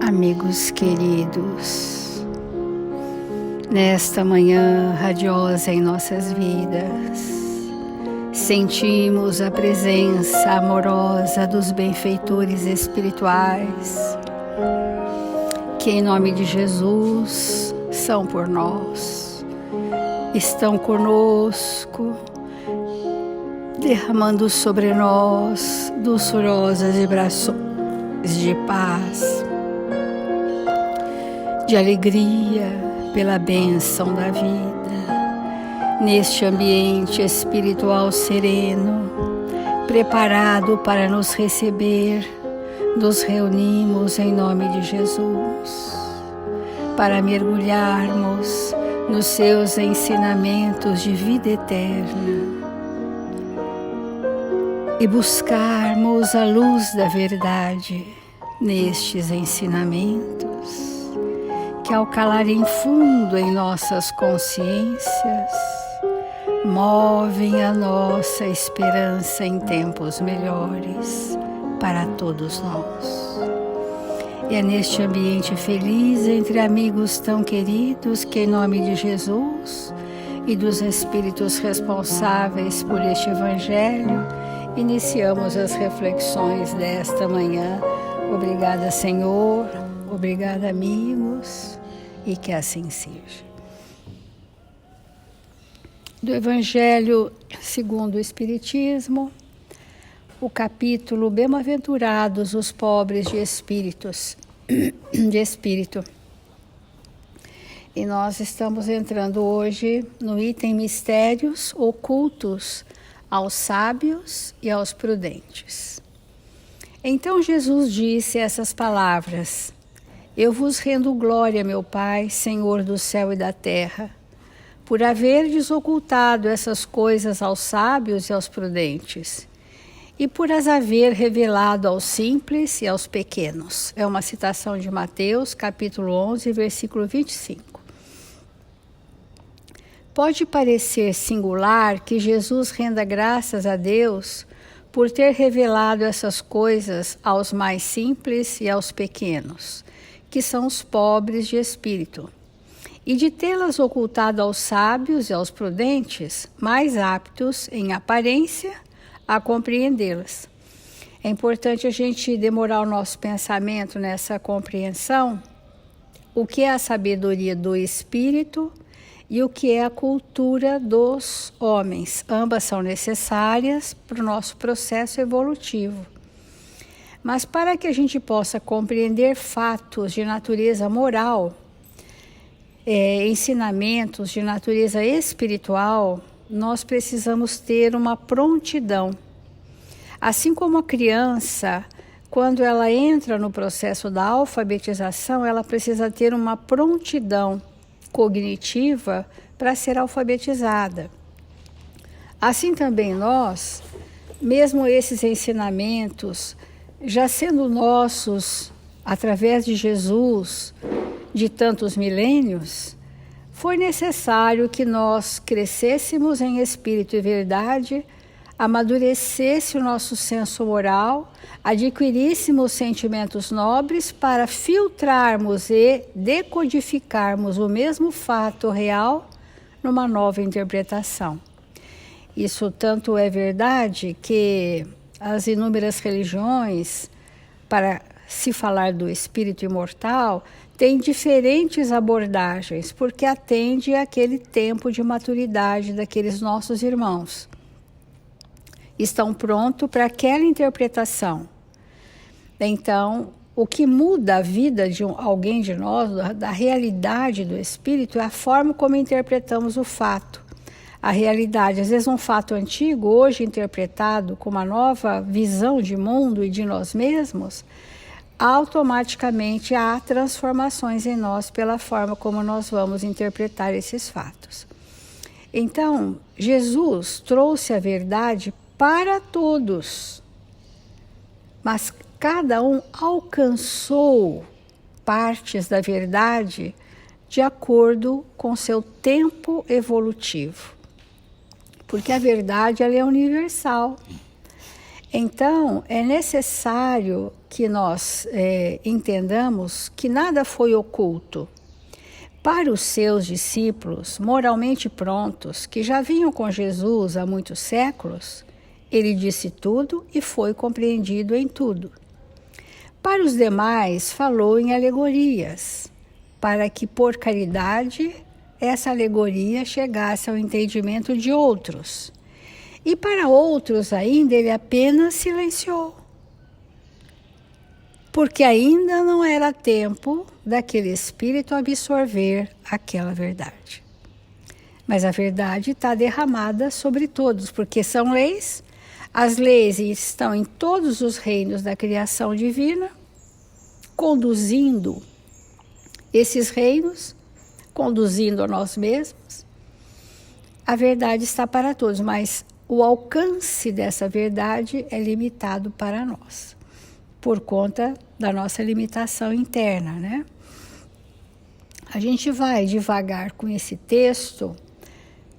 Amigos queridos, nesta manhã radiosa em nossas vidas, sentimos a presença amorosa dos benfeitores espirituais, que em nome de Jesus são por nós, estão conosco, derramando sobre nós doçorosas vibrações de paz, de alegria pela bênção da vida, neste ambiente espiritual sereno, preparado para nos receber. Nos reunimos em nome de Jesus, para mergulharmos nos seus ensinamentos de vida eterna e buscarmos a luz da verdade nestes ensinamentos, que ao calarem fundo em nossas consciências, movem a nossa esperança em tempos melhores para todos nós. E é neste ambiente feliz, entre amigos tão queridos, que em nome de Jesus e dos Espíritos responsáveis por este Evangelho, iniciamos as reflexões desta manhã. Obrigada, Senhor. Obrigada, amigos, e que assim seja. Do Evangelho segundo o Espiritismo, o capítulo Bem-aventurados os pobres de espírito. E nós estamos entrando hoje no item Mistérios ocultos aos sábios e aos prudentes. Então Jesus disse essas palavras: Eu vos rendo glória, meu Pai, Senhor do céu e da terra, por haverdes ocultado essas coisas aos sábios e aos prudentes, e por as haver revelado aos simples e aos pequenos. É uma citação de Mateus, capítulo 11, versículo 25. Pode parecer singular que Jesus renda graças a Deus por ter revelado essas coisas aos mais simples e aos pequenos, que são os pobres de espírito, e de tê-las ocultado aos sábios e aos prudentes, mais aptos em aparência a compreendê-las. É importante a gente demorar o nosso pensamento nessa compreensão, o que é a sabedoria do espírito e o que é a cultura dos homens. Ambas são necessárias para o nosso processo evolutivo. Mas para que a gente possa compreender fatos de natureza moral, ensinamentos de natureza espiritual, nós precisamos ter uma prontidão. Assim como a criança, quando ela entra no processo da alfabetização, ela precisa ter uma prontidão cognitiva para ser alfabetizada. Assim também nós, mesmo esses ensinamentos, já sendo nossos através de Jesus, de tantos milênios, foi necessário que nós crescêssemos em espírito e verdade, amadurecesse o nosso senso moral, adquiríssemos sentimentos nobres para filtrarmos e decodificarmos o mesmo fato real numa nova interpretação. Isso tanto é verdade que as inúmeras religiões, para se falar do espírito imortal, tem diferentes abordagens, porque atende àquele tempo de maturidade daqueles nossos irmãos. Estão prontos para aquela interpretação. Então, o que muda a vida de alguém de nós, da realidade do espírito, é a forma como interpretamos o fato. A realidade, às vezes um fato antigo, hoje interpretado com uma nova visão de mundo e de nós mesmos, automaticamente há transformações em nós pela forma como nós vamos interpretar esses fatos. Então, Jesus trouxe a verdade para todos, mas cada um alcançou partes da verdade de acordo com seu tempo evolutivo. porque a verdade ela é universal. Então, é necessário que nós entendamos que nada foi oculto. Para os seus discípulos, moralmente prontos, que já vinham com Jesus há muitos séculos, ele disse tudo e foi compreendido em tudo. Para os demais, falou em alegorias, para que, por caridade, essa alegoria chegasse ao entendimento de outros. E para outros ainda ele apenas silenciou, porque ainda não era tempo daquele espírito absorver aquela verdade. Mas a verdade está derramada sobre todos, porque são leis. As leis estão em todos os reinos da criação divina, conduzindo esses reinos, conduzindo a nós mesmos. A verdade está para todos, mas o alcance dessa verdade é limitado para nós, por conta da nossa limitação interna, né? A gente vai devagar com esse texto,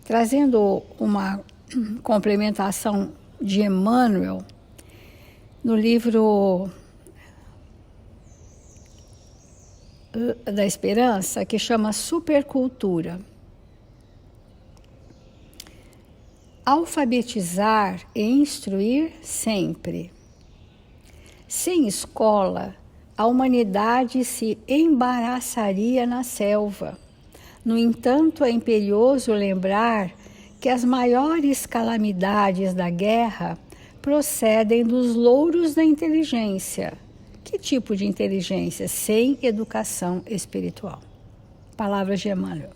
trazendo uma complementação de Emmanuel, no livro da Esperança, que chama Supercultura. Alfabetizar e instruir sempre. Sem escola, a humanidade se embaraçaria na selva. No entanto, é imperioso lembrar que as maiores calamidades da guerra procedem dos louros da inteligência. Que tipo de inteligência? Sem educação espiritual. Palavras de Emmanuel.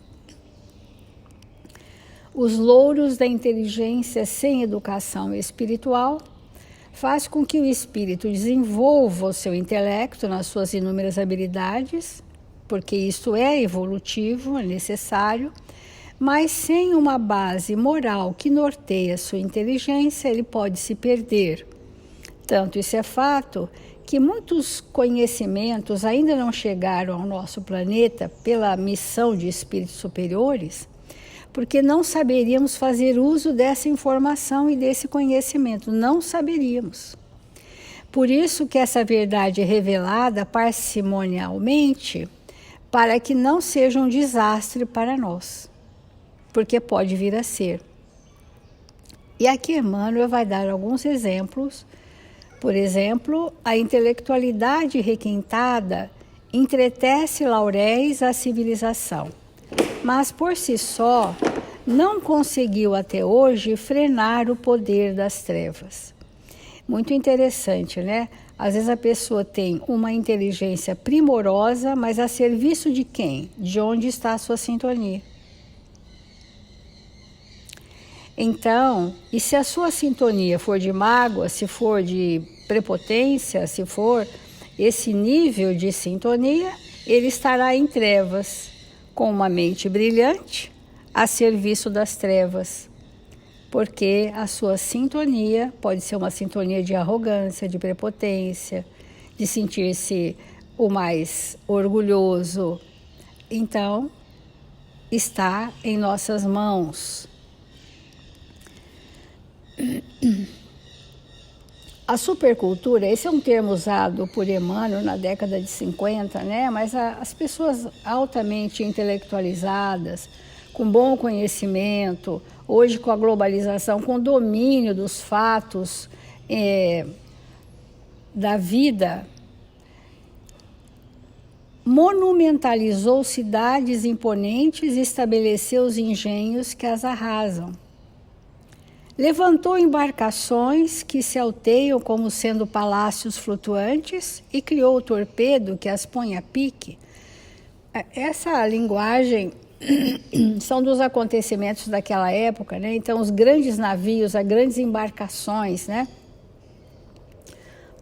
Os louros da inteligência sem educação espiritual faz com que o espírito desenvolva o seu intelecto nas suas inúmeras habilidades, porque isso é evolutivo, é necessário, mas sem uma base moral que norteia sua inteligência, ele pode se perder. Tanto isso é fato que muitos conhecimentos ainda não chegaram ao nosso planeta pela missão de espíritos superiores, porque não saberíamos fazer uso dessa informação e desse conhecimento, não saberíamos. Por isso que essa verdade é revelada parcimonialmente, para que não seja um desastre para nós, porque pode vir a ser. E aqui Emmanuel vai dar alguns exemplos. Por exemplo, a intelectualidade requintada entretece lauréis à civilização, mas por si só não conseguiu até hoje frenar o poder das trevas. Muito interessante, né? Às vezes a pessoa tem uma inteligência primorosa, mas a serviço de quem? De onde está a sua sintonia? Então, e se a sua sintonia for de mágoa, se for de prepotência, se for esse nível de sintonia, ele estará em trevas, com uma mente brilhante a serviço das trevas, porque a sua sintonia pode ser uma sintonia de arrogância, de prepotência, de sentir-se o mais orgulhoso. Então, está em nossas mãos. A supercultura, esse é um termo usado por Emmanuel na década de 50, né? Mas as pessoas altamente intelectualizadas, com bom conhecimento, hoje com a globalização, com domínio dos fatos da vida, monumentalizou cidades imponentes e estabeleceu os engenhos que as arrasam. Levantou embarcações que se alteiam como sendo palácios flutuantes e criou o torpedo que as põe a pique. Essa linguagem são dos acontecimentos daquela época, né? Então, os grandes navios, as grandes embarcações, né?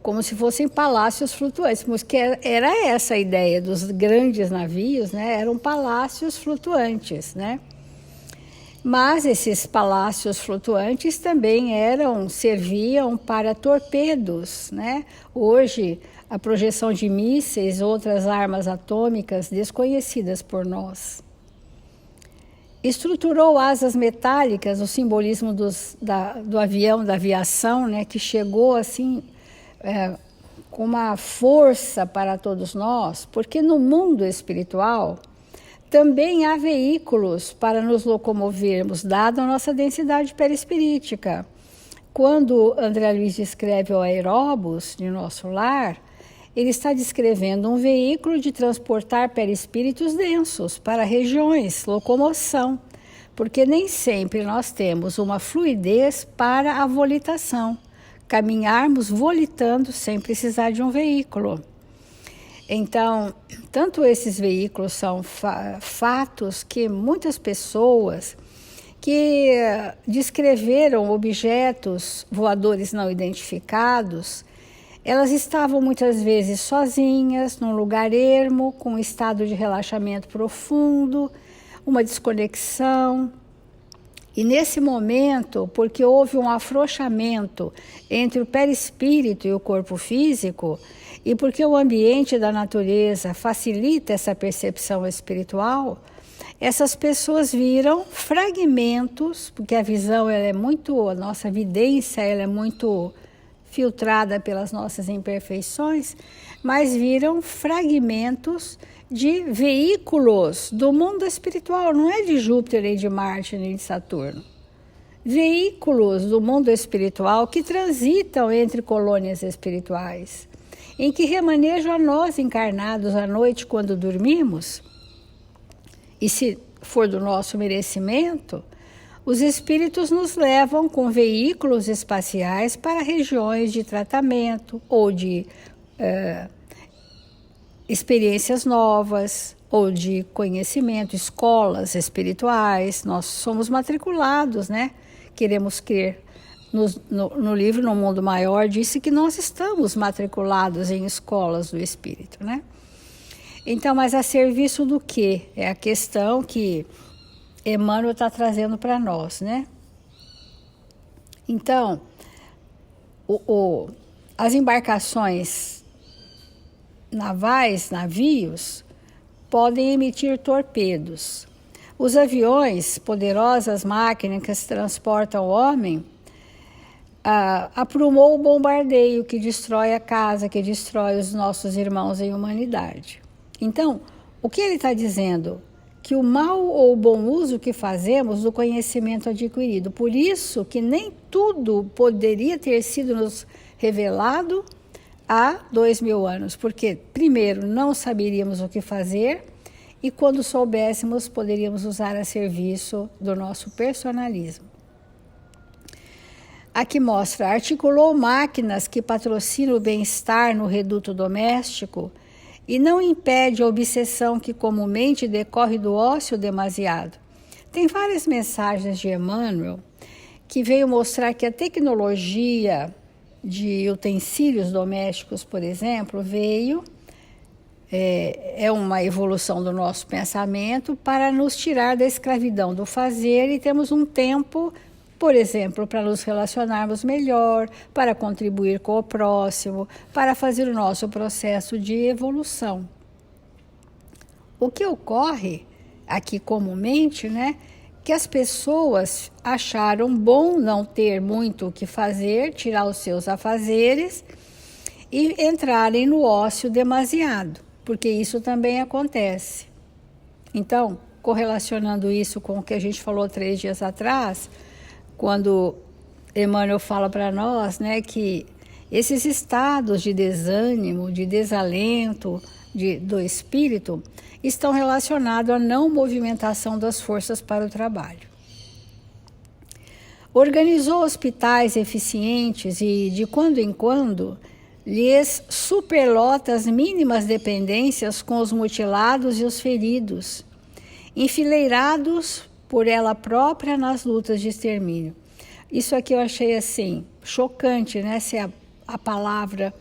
Como se fossem palácios flutuantes, porque era essa a ideia dos grandes navios, né? Eram palácios flutuantes, né? Mas esses palácios flutuantes também serviam para torpedos, né? Hoje, a projeção de mísseis, outras armas atômicas desconhecidas por nós. estruturou asas metálicas, o simbolismo do avião, da aviação, né, que chegou assim com uma força para todos nós, porque no mundo espiritual também há veículos para nos locomovermos, dada a nossa densidade perispirítica. Quando André Luiz descreve o aeróbus de nosso lar, ele está descrevendo um veículo de transportar perispíritos densos para regiões, locomoção, porque nem sempre nós temos uma fluidez para a volitação, caminharmos volitando sem precisar de um veículo. Então, tanto esses veículos são fatos que muitas pessoas que descreveram objetos voadores não identificados, elas estavam muitas vezes sozinhas, num lugar ermo, com um estado de relaxamento profundo, uma desconexão. E nesse momento, porque houve um afrouxamento entre o perispírito e o corpo físico, e porque o ambiente da natureza facilita essa percepção espiritual, essas pessoas viram fragmentos, porque a visão ela é muito, a nossa vidência ela é muito filtrada pelas nossas imperfeições, mas viram fragmentos de veículos do mundo espiritual, não é de Júpiter, nem de Marte, nem de Saturno. Veículos do mundo espiritual que transitam entre colônias espirituais, em que remanejam a nós encarnados à noite quando dormimos, e se for do nosso merecimento, os espíritos nos levam com veículos espaciais para regiões de tratamento ou de experiências novas ou de conhecimento, escolas espirituais. Nós somos matriculados, né? Queremos crer. No livro No Mundo Maior disse que nós estamos matriculados em escolas do Espírito, né? Então, mas a serviço do quê? É a questão que Emmanuel está trazendo para nós, né? Então, as embarcações navais, navios, podem emitir torpedos. Os aviões, poderosas máquinas que transportam o homem, aprumou o bombardeio que destrói a casa, que destrói os nossos irmãos em humanidade. Então, o que ele está dizendo? Que o mau ou o bom uso que fazemos do conhecimento adquirido. Por isso que nem tudo poderia ter sido nos revelado há 2000 anos. Porque, primeiro, não saberíamos o que fazer e quando soubéssemos, poderíamos usar a serviço do nosso personalismo. Aqui mostra, articulou máquinas que patrocinam o bem-estar no reduto doméstico e não impede a obsessão que comumente decorre do ócio demasiado. Tem várias mensagens de Emmanuel que veio mostrar que a tecnologia de utensílios domésticos, por exemplo, é uma evolução do nosso pensamento para nos tirar da escravidão do fazer e temos um tempo, por exemplo, para nos relacionarmos melhor, para contribuir com o próximo, para fazer o nosso processo de evolução. O que ocorre aqui comumente, né, que as pessoas acharam bom não ter muito o que fazer, tirar os seus afazeres e entrarem no ócio demasiado, porque isso também acontece. Então, correlacionando isso com o que a gente falou 3 dias atrás, quando Emmanuel fala para nós, né, que esses estados de desânimo, de desalento do espírito estão relacionados à não movimentação das forças para o trabalho. Organizou hospitais eficientes e, de quando em quando, lhes superlota as mínimas dependências com os mutilados e os feridos, enfileirados por ela própria nas lutas de extermínio. Isso aqui eu achei assim, chocante, né, se é a palavra,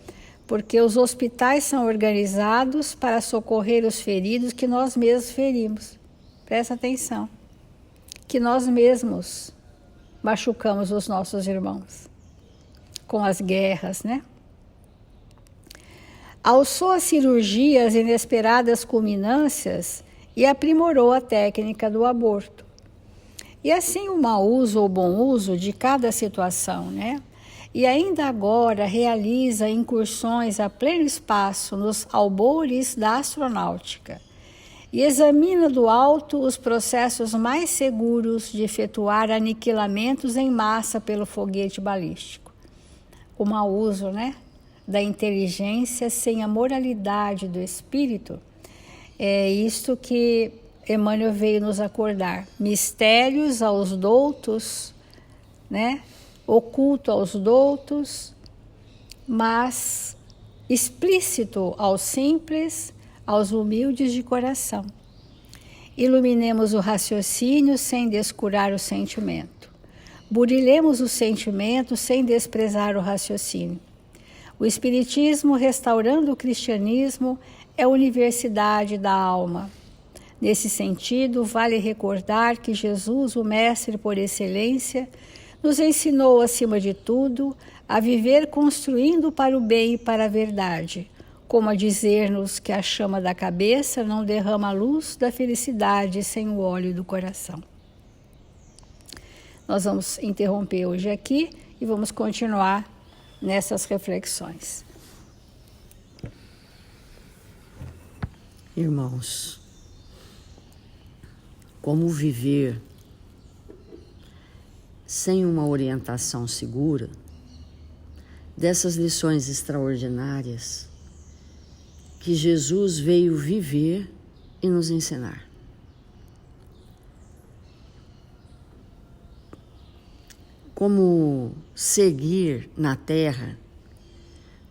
porque os hospitais são organizados para socorrer os feridos que nós mesmos ferimos. Presta atenção. Que nós mesmos machucamos os nossos irmãos com as guerras, né? Alçou as cirurgias inesperadas culminâncias e aprimorou a técnica do aborto. E assim o mau uso ou bom uso de cada situação, né? E ainda agora realiza incursões a pleno espaço nos albores da astronáutica e examina do alto os processos mais seguros de efetuar aniquilamentos em massa pelo foguete balístico. O mau uso, né, da inteligência sem a moralidade do espírito, é isto que Emmanuel veio nos acordar. Mistérios aos doutos, né, oculto aos doutos, mas explícito aos simples, aos humildes de coração. Iluminemos o raciocínio sem descurar o sentimento. Burilemos o sentimento sem desprezar o raciocínio. O Espiritismo, restaurando o cristianismo, é a universidade da alma. Nesse sentido, vale recordar que Jesus, o Mestre por excelência, nos ensinou, acima de tudo, a viver construindo para o bem e para a verdade, como a dizer-nos que a chama da cabeça não derrama a luz da felicidade sem o óleo do coração. Nós vamos interromper hoje aqui e vamos continuar nessas reflexões. Irmãos, como viver sem uma orientação segura dessas lições extraordinárias que Jesus veio viver e nos ensinar. Como seguir na Terra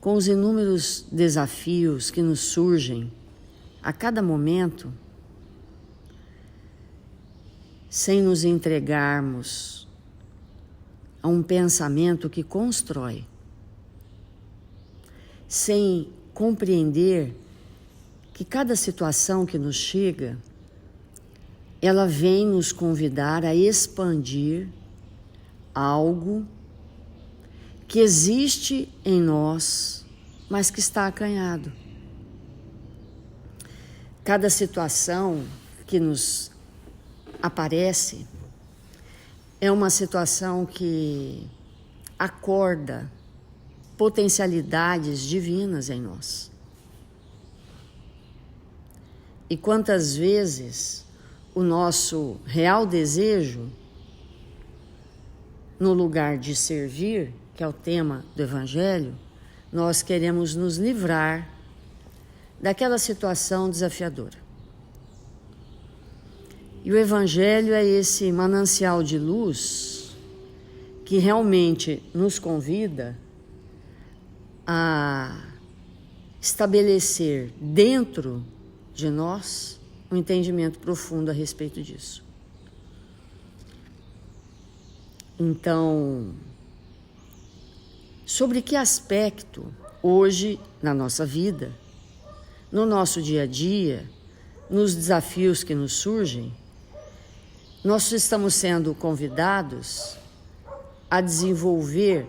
com os inúmeros desafios que nos surgem a cada momento, sem nos entregarmos a um pensamento que constrói, sem compreender que cada situação que nos chega, ela vem nos convidar a expandir algo que existe em nós, mas que está acanhado. Cada situação que nos aparece é uma situação que acorda potencialidades divinas em nós. E quantas vezes o nosso real desejo, no lugar de servir, que é o tema do Evangelho, nós queremos nos livrar daquela situação desafiadora. E o Evangelho é esse manancial de luz que realmente nos convida a estabelecer dentro de nós um entendimento profundo a respeito disso. Então, sobre que aspecto hoje na nossa vida, no nosso dia a dia, nos desafios que nos surgem, nós estamos sendo convidados a desenvolver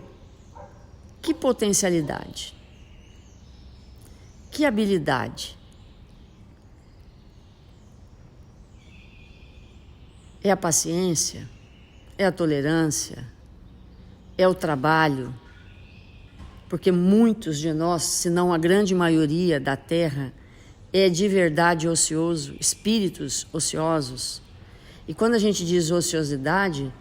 que potencialidade, que habilidade? É a paciência? É a tolerância? É o trabalho? Porque muitos de nós, se não a grande maioria da Terra, é de verdade ocioso, espíritos ociosos. E quando a gente diz ociosidade,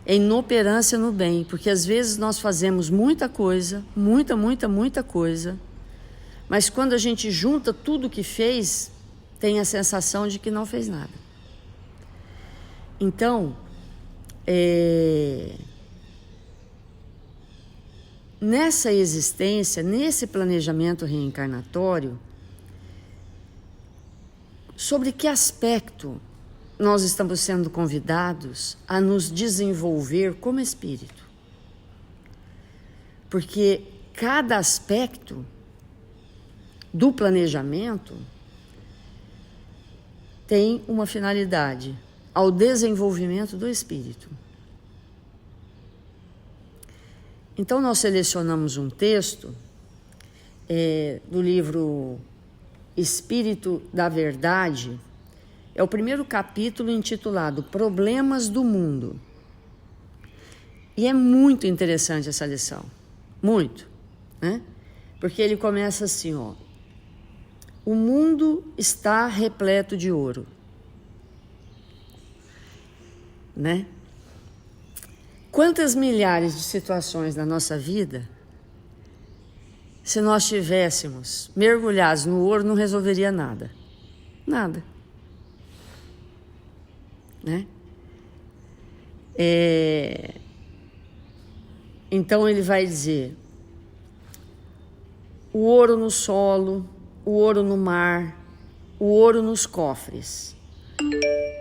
é inoperância no bem, porque às vezes nós fazemos muita coisa, muita coisa, mas quando a gente junta tudo que fez, tem a sensação de que não fez nada. Então, nessa existência, nesse planejamento reencarnatório, sobre que aspecto nós estamos sendo convidados a nos desenvolver como espírito? Porque cada aspecto do planejamento tem uma finalidade, ao desenvolvimento do espírito. Então nós selecionamos um texto do livro Espírito da Verdade, É o primeiro capítulo intitulado Problemas do Mundo. E é muito interessante essa lição, muito, né? Porque ele começa assim, ó: o mundo está repleto de ouro, né? Quantas milhares de situações na nossa vida, se nós tivéssemos mergulhados no ouro, não resolveria nada, nada, né? Então ele vai dizer: o ouro no solo, o ouro no mar, o ouro nos cofres.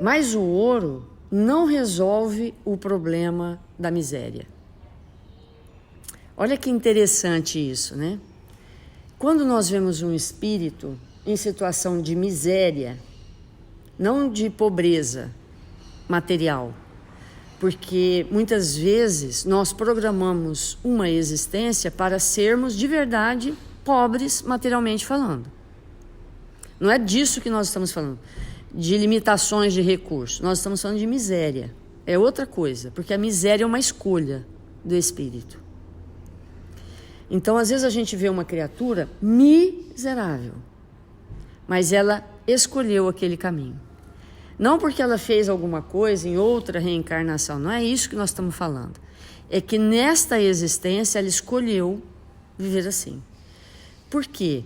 Mas o ouro não resolve o problema da miséria. Olha que interessante isso, né? Quando nós vemos um espírito em situação de miséria, não de pobreza material, porque muitas vezes nós programamos uma existência para sermos de verdade pobres materialmente falando. Não é disso que nós estamos falando, de limitações de recursos. Nós estamos falando de miséria. É outra coisa, porque a miséria é uma escolha do espírito. Então, às vezes a gente vê uma criatura miserável, mas ela escolheu aquele caminho. Não porque ela fez alguma coisa em outra reencarnação, não é isso que nós estamos falando. É que nesta existência ela escolheu viver assim. Por quê?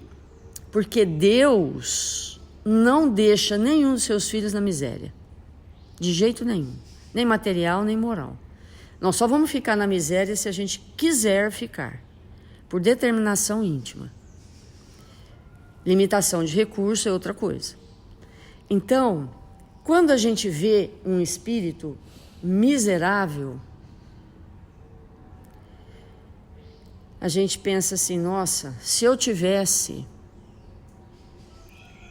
Porque Deus não deixa nenhum dos seus filhos na miséria. De jeito nenhum. Nem material, nem moral. Nós só vamos ficar na miséria se a gente quiser ficar. Por determinação íntima. Limitação de recurso é outra coisa. Então, quando a gente vê um espírito miserável, a gente pensa assim: nossa, se eu tivesse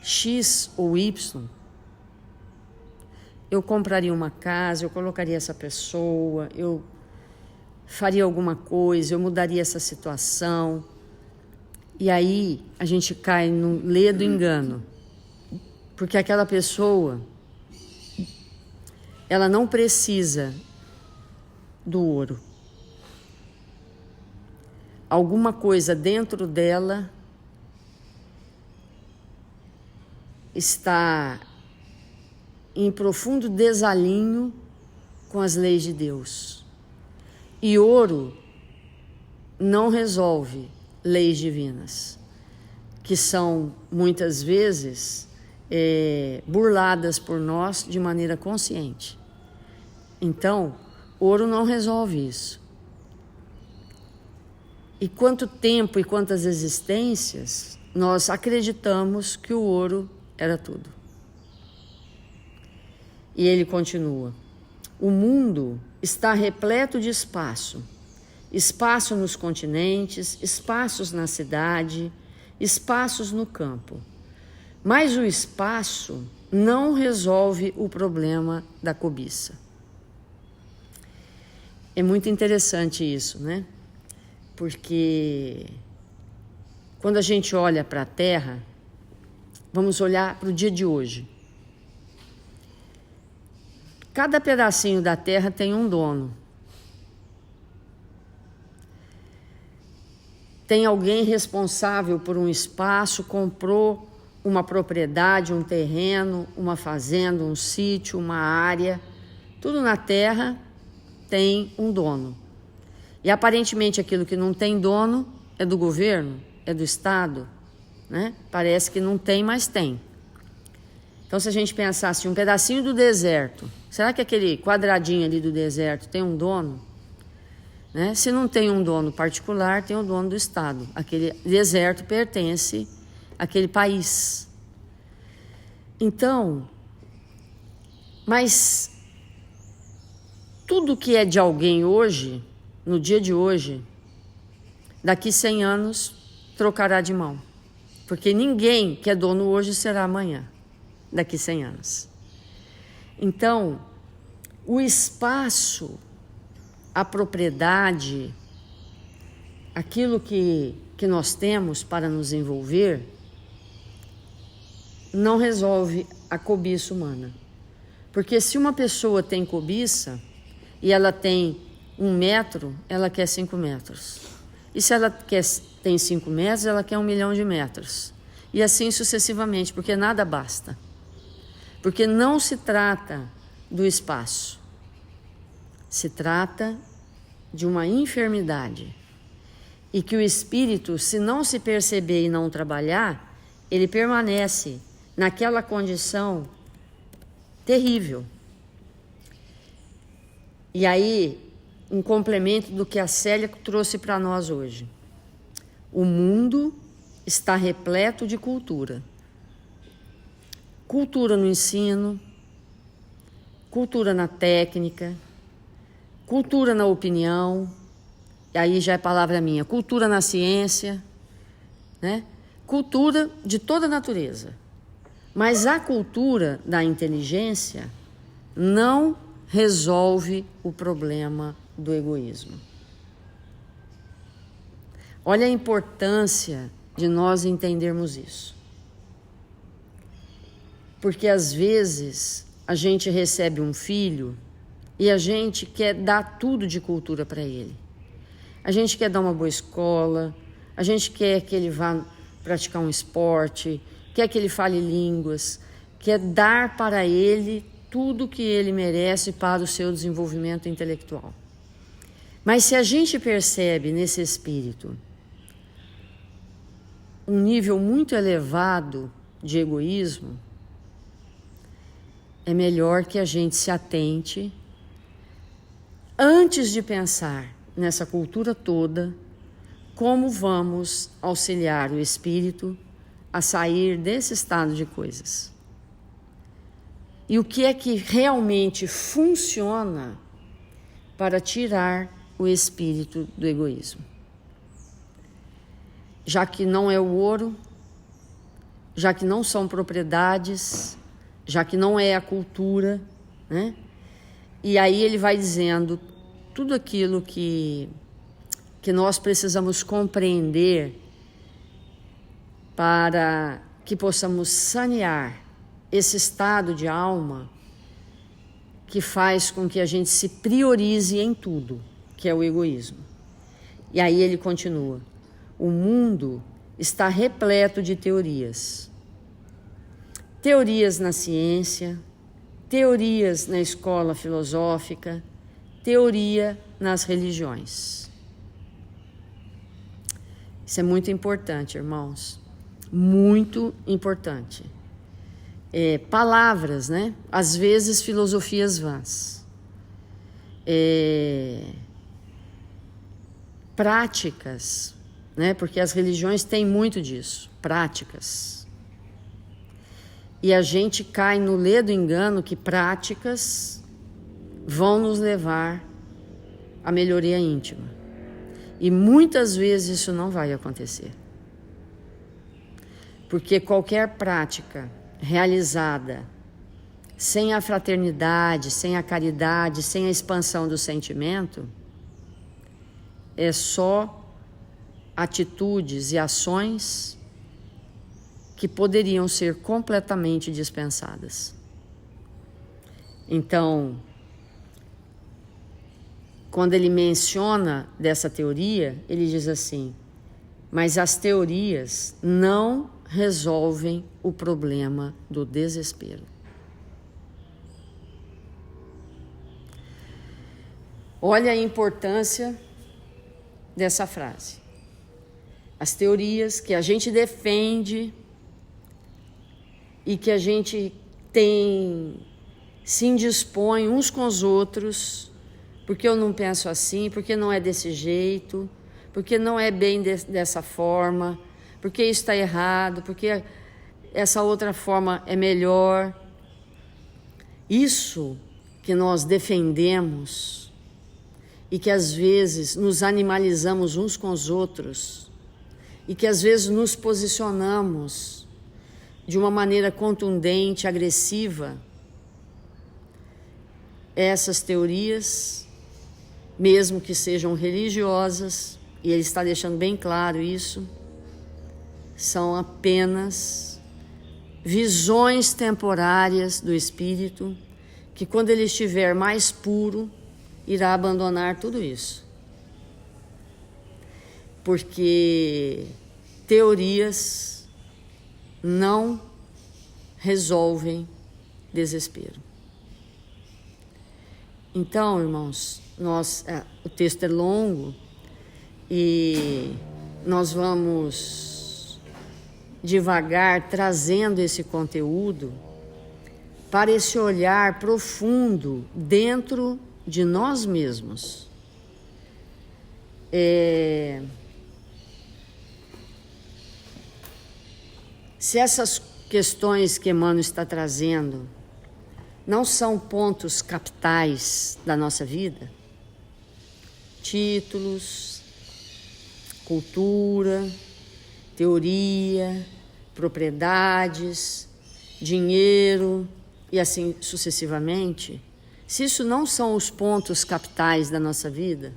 X ou Y, eu compraria uma casa, eu colocaria essa pessoa, eu faria alguma coisa, eu mudaria essa situação. E aí a gente cai no ledo engano, porque aquela pessoa, ela não precisa do ouro. Alguma coisa dentro dela está em profundo desalinho com as leis de Deus. E ouro não resolve leis divinas, que são muitas vezes burladas por nós de maneira consciente. Então, ouro não resolve isso. E quanto tempo e quantas existências nós acreditamos que o ouro era tudo. E ele continua: o mundo está repleto de espaço. Espaço nos continentes, espaços na cidade, espaços no campo. Mas o espaço não resolve o problema da cobiça. É muito interessante isso, né? Porque quando a gente olha para a Terra, vamos olhar para o dia de hoje. Cada pedacinho da Terra tem um dono. Tem alguém responsável por um espaço, comprou uma propriedade, um terreno, uma fazenda, um sítio, uma área. Tudo na Terra tem um dono. E aparentemente aquilo que não tem dono é do governo, é do Estado, né? Parece que não tem, mas tem. Então, se a gente pensasse um pedacinho do deserto, será que aquele quadradinho ali do deserto tem um dono? Né? Se não tem um dono particular, tem um dono do Estado. Aquele deserto pertence àquele país. Então, mas tudo que é de alguém hoje, no dia de hoje, daqui 100 anos, trocará de mão. Porque ninguém que é dono hoje será amanhã, daqui 100 anos. Então, o espaço, a propriedade, aquilo que nós temos para nos envolver, não resolve a cobiça humana. Porque se uma pessoa tem cobiça e ela tem 1 metro, ela quer 5 metros. E se ela tem 5 metros, ela quer 1 milhão de metros. E assim sucessivamente, porque nada basta. Porque não se trata do espaço. Se trata de uma enfermidade. E que o espírito, se não se perceber e não trabalhar, ele permanece naquela condição terrível. E aí, um complemento do que a Célia trouxe para nós hoje. O mundo está repleto de cultura. Cultura no ensino, cultura na técnica, cultura na opinião, e aí já é palavra minha, cultura na ciência, né? Cultura de toda natureza. Mas a cultura da inteligência não resolve o problema do egoísmo. Olha a importância de nós entendermos isso. Porque às vezes a gente recebe um filho e a gente quer dar tudo de cultura para ele. A gente quer dar uma boa escola, a gente quer que ele vá praticar um esporte, quer que ele fale línguas, quer dar para ele tudo que ele merece para o seu desenvolvimento intelectual. Mas se a gente percebe nesse espírito um nível muito elevado de egoísmo, é melhor que a gente se atente antes de pensar nessa cultura toda, como vamos auxiliar o espírito a sair desse estado de coisas. E o que é que realmente funciona para tirar o espírito do egoísmo. Já que não é o ouro, já que não são propriedades, já que não é a cultura, né? E aí ele vai dizendo tudo aquilo que nós precisamos compreender para que possamos sanear esse estado de alma que faz com que a gente se priorize em tudo, que é o egoísmo. E aí ele continua: o mundo está repleto de teorias. Teorias na ciência, teorias na escola filosófica, teoria nas religiões. Isso é muito importante, irmãos. Muito importante. Palavras, né? Às vezes filosofias vãs. Práticas, né? Porque as religiões têm muito disso, práticas. E a gente cai no ledo engano que práticas vão nos levar à melhoria íntima. E muitas vezes isso não vai acontecer. Porque qualquer prática realizada sem a fraternidade, sem a caridade, sem a expansão do sentimento, é só atitudes e ações que poderiam ser completamente dispensadas. Então, quando ele menciona dessa teoria, ele diz assim: mas as teorias não resolvem o problema do desespero. Olha a importância dessa frase. As teorias que a gente defende e que a gente se indispõe uns com os outros, porque eu não penso assim, porque não é desse jeito, porque não é bem dessa forma, porque isso está errado, porque essa outra forma é melhor. Isso que nós defendemos e que às vezes nos animalizamos uns com os outros e que às vezes nos posicionamos de uma maneira contundente, agressiva, essas teorias, mesmo que sejam religiosas, e ele está deixando bem claro isso, são apenas visões temporárias do espírito, que quando ele estiver mais puro, irá abandonar tudo isso. Porque teorias não resolvem desespero. Então, irmãos, o texto é longo e nós vamos devagar trazendo esse conteúdo para esse olhar profundo dentro de nós mesmos. Se essas questões que Emmanuel está trazendo não são pontos capitais da nossa vida, títulos, cultura, teoria, propriedades, dinheiro e assim sucessivamente, se isso não são os pontos capitais da nossa vida,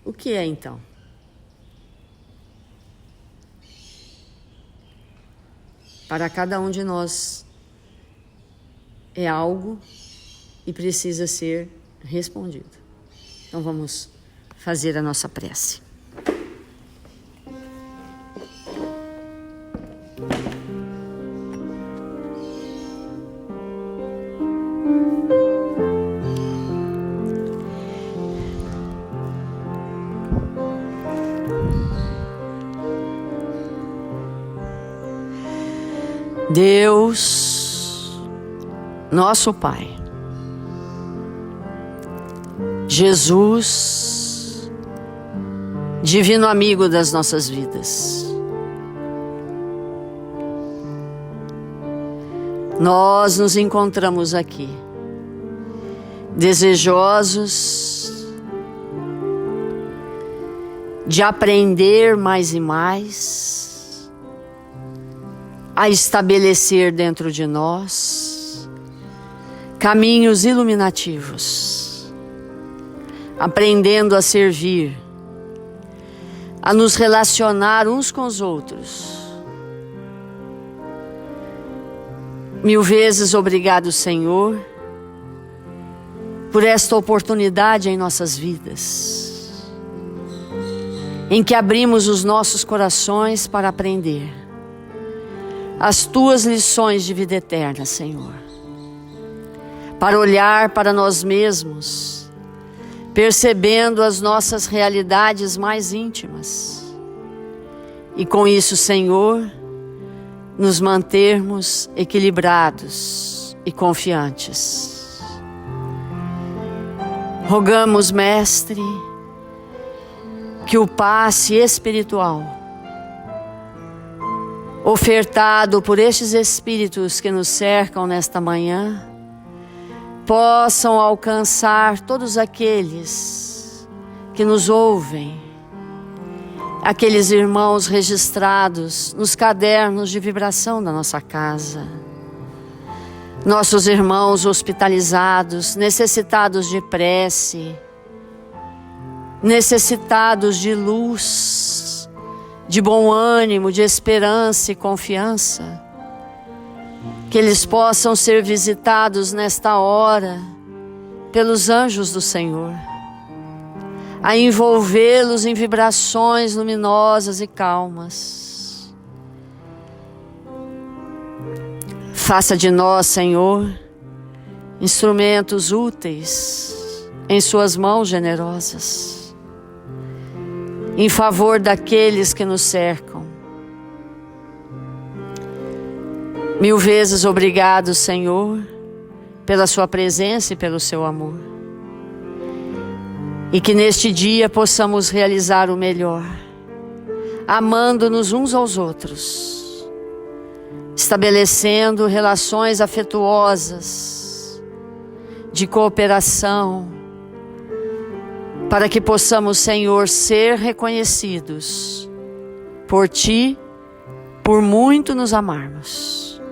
o que é então? Para cada um de nós é algo e precisa ser respondido. Então vamos fazer a nossa prece. Deus, nosso Pai, Jesus, divino amigo das nossas vidas, nós nos encontramos aqui, desejosos de aprender mais e mais, a estabelecer dentro de nós caminhos iluminativos, aprendendo a servir, a nos relacionar uns com os outros. Mil vezes obrigado, Senhor, por esta oportunidade em nossas vidas, em que abrimos os nossos corações para aprender as Tuas lições de vida eterna, Senhor. Para olhar para nós mesmos, percebendo as nossas realidades mais íntimas. E com isso, Senhor, nos mantermos equilibrados e confiantes. Rogamos, Mestre, que o passe espiritual ofertado por estes espíritos que nos cercam nesta manhã, possam alcançar todos aqueles que nos ouvem, aqueles irmãos registrados nos cadernos de vibração da nossa casa, nossos irmãos hospitalizados, necessitados de prece, necessitados de luz, de bom ânimo, de esperança e confiança, que eles possam ser visitados nesta hora pelos anjos do Senhor, a envolvê-los em vibrações luminosas e calmas. Faça de nós, Senhor, instrumentos úteis em Suas mãos generosas, em favor daqueles que nos cercam. Mil vezes obrigado, Senhor, pela Sua presença e pelo Seu amor. E que neste dia possamos realizar o melhor, amando-nos uns aos outros, estabelecendo relações afetuosas, de cooperação, para que possamos, Senhor, ser reconhecidos por Ti, por muito nos amarmos.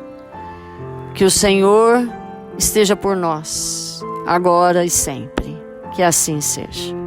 Que o Senhor esteja por nós, agora e sempre. Que assim seja.